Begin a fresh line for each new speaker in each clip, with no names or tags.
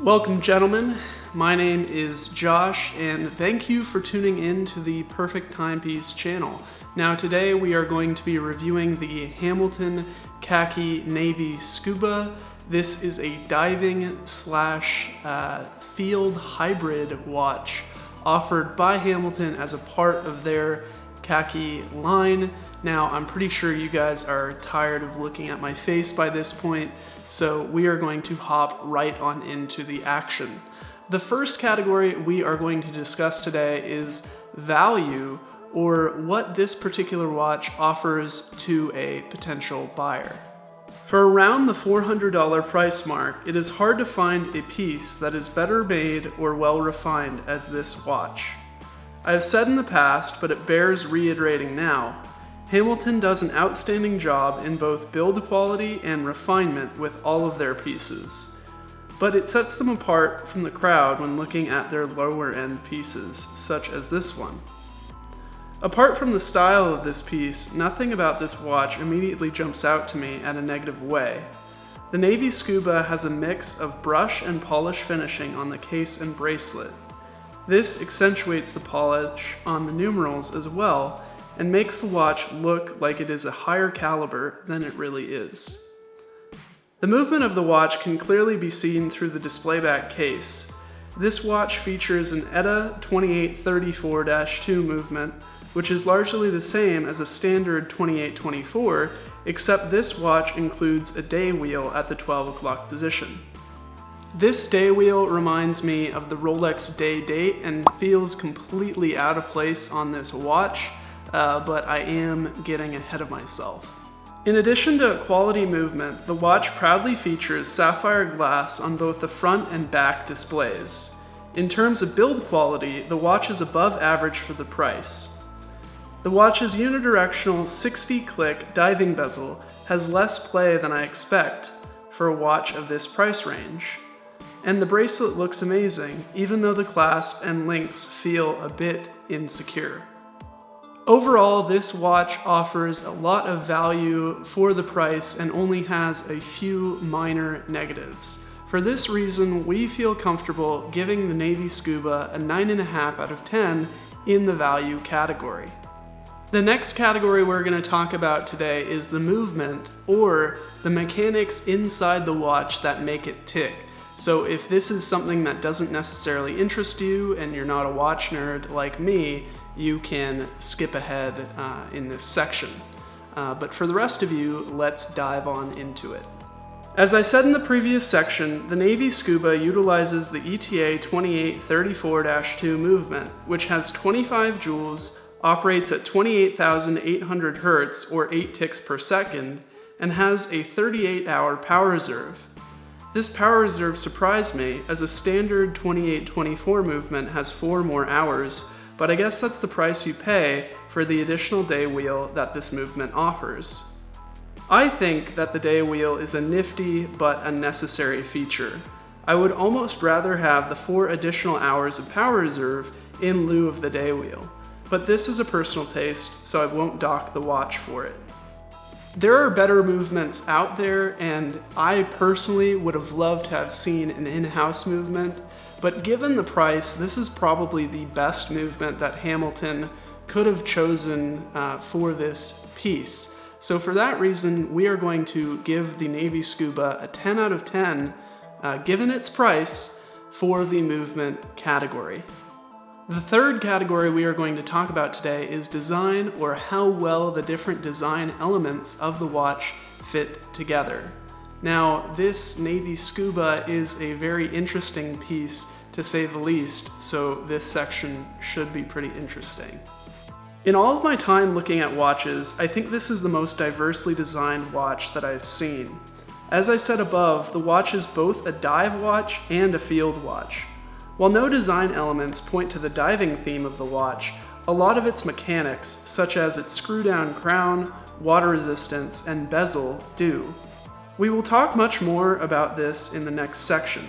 Welcome, gentlemen. My name is Josh, and thank you for tuning in to the Perfect Timepiece channel. Now today we are going to be reviewing the Hamilton Khaki Navy Scuba. This is a diving slash field hybrid watch offered by Hamilton as a part of their Khaki line. Now, I'm pretty sure you guys are tired of looking at my face by this point, so we are going to hop right on into the action. The first category we are going to discuss today is value, or what this particular watch offers to a potential buyer. For around the $400 price mark, it is hard to find a piece that is better made or well refined as this watch. I have said in the past, but it bears reiterating now, Hamilton does an outstanding job in both build quality and refinement with all of their pieces. But it sets them apart from the crowd when looking at their lower end pieces, such as this one. Apart from the style of this piece, nothing about this watch immediately jumps out to me at a negative way. The Navy Scuba has a mix of brush and polish finishing on the case and bracelet. This accentuates the polish on the numerals as well, and makes the watch look like it is a higher caliber than it really is. The movement of the watch can clearly be seen through the displayback case. This watch features an ETA 2834-2 movement, which is largely the same as a standard 2824, except this watch includes a day wheel at the 12 o'clock position. This day wheel reminds me of the Rolex day date and feels completely out of place on this watch, but I am getting ahead of myself. In addition to quality movement, the watch proudly features sapphire glass on both the front and back displays. In terms of build quality, the watch is above average for the price. The watch's unidirectional 60-click diving bezel has less play than I expect for a watch of this price range. And the bracelet looks amazing, even though the clasp and links feel a bit insecure. Overall, this watch offers a lot of value for the price and only has a few minor negatives. For this reason, we feel comfortable giving the Navy Scuba a 9.5 out of 10 in the value category. The next category we're going to talk about today is the movement, or the mechanics inside the watch that make it tick. So if this is something that doesn't necessarily interest you and you're not a watch nerd like me, you can skip ahead in this section. But for the rest of you, let's dive on into it. As I said in the previous section, the Navy Scuba utilizes the ETA 2834-2 movement, which has 25 joules, operates at 28,800 Hz or 8 ticks per second, and has a 38-hour power reserve. This power reserve surprised me, as a standard 2824 movement has 4 more hours, but I guess that's the price you pay for the additional day wheel that this movement offers. I think that the day wheel is a nifty but unnecessary feature. I would almost rather have the 4 additional hours of power reserve in lieu of the day wheel, but this is a personal taste, so I won't dock the watch for it. There are better movements out there, and I personally would have loved to have seen an in-house movement, but given the price, this is probably the best movement that Hamilton could have chosen for this piece. So for that reason, we are going to give the Navy Scuba a 10 out of 10, given its price, for the movement category. The third category we are going to talk about today is design, or how well the different design elements of the watch fit together. Now, this Navy Scuba is a very interesting piece, to say the least, so this section should be pretty interesting. In all of my time looking at watches, I think this is the most diversely designed watch that I've seen. As I said above, the watch is both a dive watch and a field watch. While no design elements point to the diving theme of the watch, a lot of its mechanics, such as its screw-down crown, water resistance, and bezel, do. We will talk much more about this in the next section.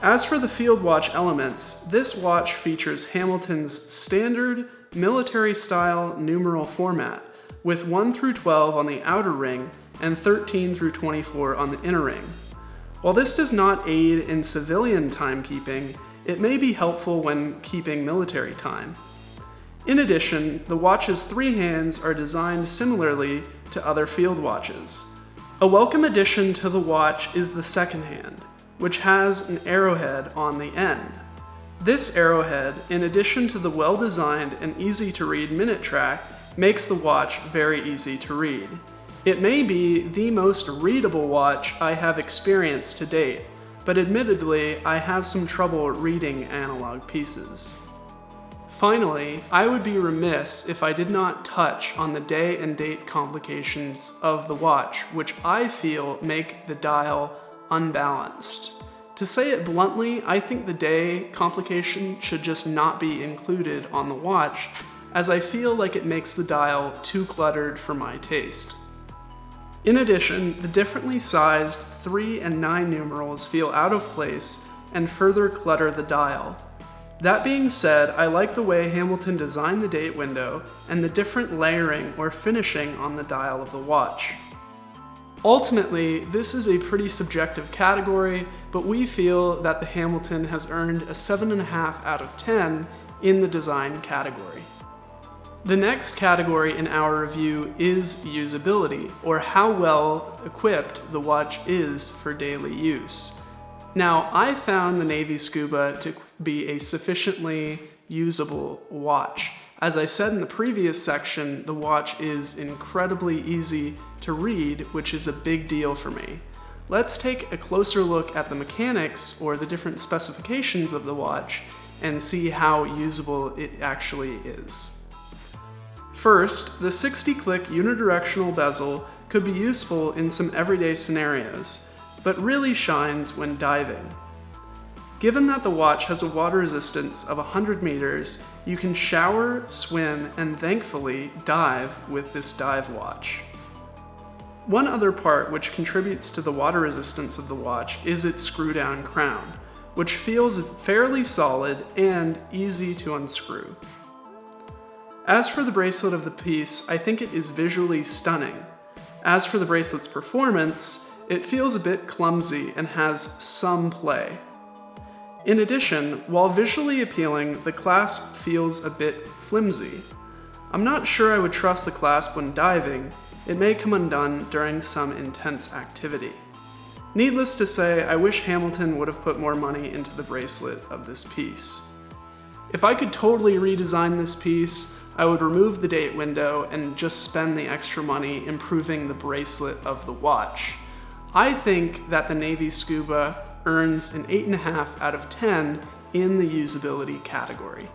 As for the field watch elements, this watch features Hamilton's standard military-style numeral format, with 1 through 12 on the outer ring and 13 through 24 on the inner ring. While this does not aid in civilian timekeeping, it may be helpful when keeping military time. In addition, the watch's 3 hands are designed similarly to other field watches. A welcome addition to the watch is the second hand, which has an arrowhead on the end. This arrowhead, in addition to the well-designed and easy-to-read minute track, makes the watch very easy to read. It may be the most readable watch I have experienced to date, but admittedly, I have some trouble reading analog pieces. Finally, I would be remiss if I did not touch on the day and date complications of the watch, which I feel make the dial unbalanced. To say it bluntly, I think the day complication should just not be included on the watch, as I feel like it makes the dial too cluttered for my taste. In addition, the differently sized 3 and 9 numerals feel out of place and further clutter the dial. That being said, I like the way Hamilton designed the date window and the different layering or finishing on the dial of the watch. Ultimately, this is a pretty subjective category, but we feel that the Hamilton has earned a 7.5 out of 10 in the design category. The next category in our review is usability, or how well equipped the watch is for daily use. Now, I found the Navy Scuba to be a sufficiently usable watch. As I said in the previous section, the watch is incredibly easy to read, which is a big deal for me. Let's take a closer look at the mechanics or the different specifications of the watch and see how usable it actually is. First, the 60-click unidirectional bezel could be useful in some everyday scenarios, but really shines when diving. Given that the watch has a water resistance of 100 meters, you can shower, swim, and thankfully dive with this dive watch. One other part which contributes to the water resistance of the watch is its screw-down crown, which feels fairly solid and easy to unscrew. As for the bracelet of the piece, I think it is visually stunning. As for the bracelet's performance, it feels a bit clumsy and has some play. In addition, while visually appealing, the clasp feels a bit flimsy. I'm not sure I would trust the clasp when diving. It may come undone during some intense activity. Needless to say, I wish Hamilton would have put more money into the bracelet of this piece. If I could totally redesign this piece, I would remove the date window and just spend the extra money improving the bracelet of the watch. I think that the Navy Scuba earns an 8.5 out of 10 in the usability category.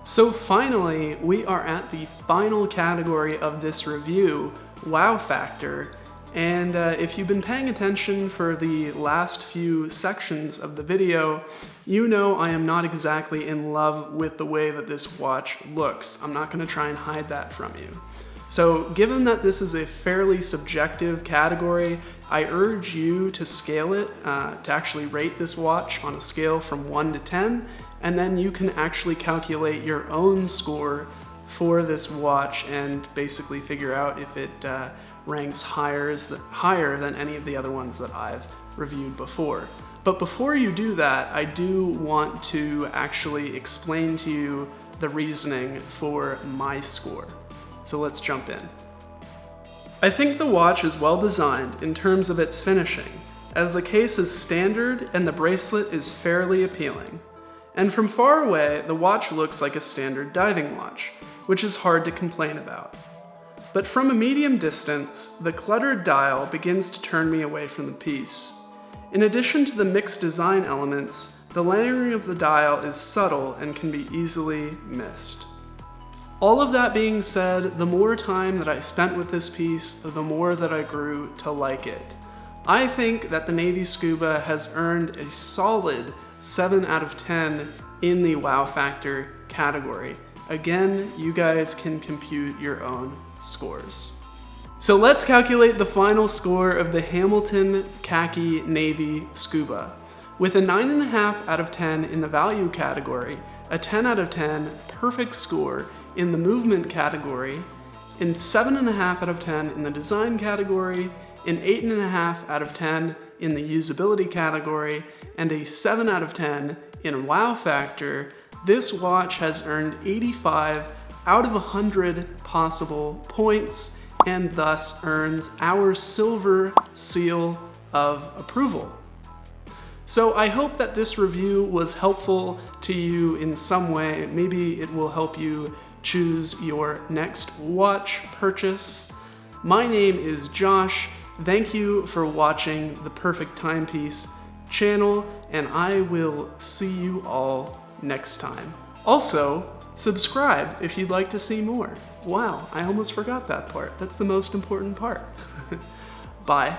So finally, we are at the final category of this review, wow factor. And if you've been paying attention for the last few sections of the video, you know I am not exactly in love with the way that this watch looks. I'm not going to try and hide that from you. So given that this is a fairly subjective category, I urge you to scale it, to actually rate this watch on a scale from 1 to 10, and then you can actually calculate your own score for this watch and basically figure out if it ranks higher than any of the other ones that I've reviewed before. But before you do that, I do want to actually explain to you the reasoning for my score. So let's jump in. I think the watch is well designed in terms of its finishing, as the case is standard and the bracelet is fairly appealing. And from far away, the watch looks like a standard diving watch, which is hard to complain about. But from a medium distance, the cluttered dial begins to turn me away from the piece. In addition to the mixed design elements, the layering of the dial is subtle and can be easily missed. All of that being said, the more time that I spent with this piece, the more that I grew to like it. I think that the Navy Scuba has earned a solid 7 out of 10 in the wow factor category. Again, you guys can compute your own scores. So let's calculate the final score of the Hamilton Khaki Navy Scuba. With a 9.5 out of 10 in the value category, a 10 out of 10 perfect score in the movement category, in 7.5 out of 10 in the design category, an 8.5 out of 10 in the usability category and a 7 out of 10 in wow factor, this watch has earned 85 out of 100 possible points and thus earns our silver seal of approval. So I hope that this review was helpful to you in some way. Maybe it will help you choose your next watch purchase. My name is Josh. Thank you for watching the Perfect Timepiece channel, and I will see you all next time. Also, subscribe if you'd like to see more. Wow, I almost forgot that part. That's the most important part. Bye.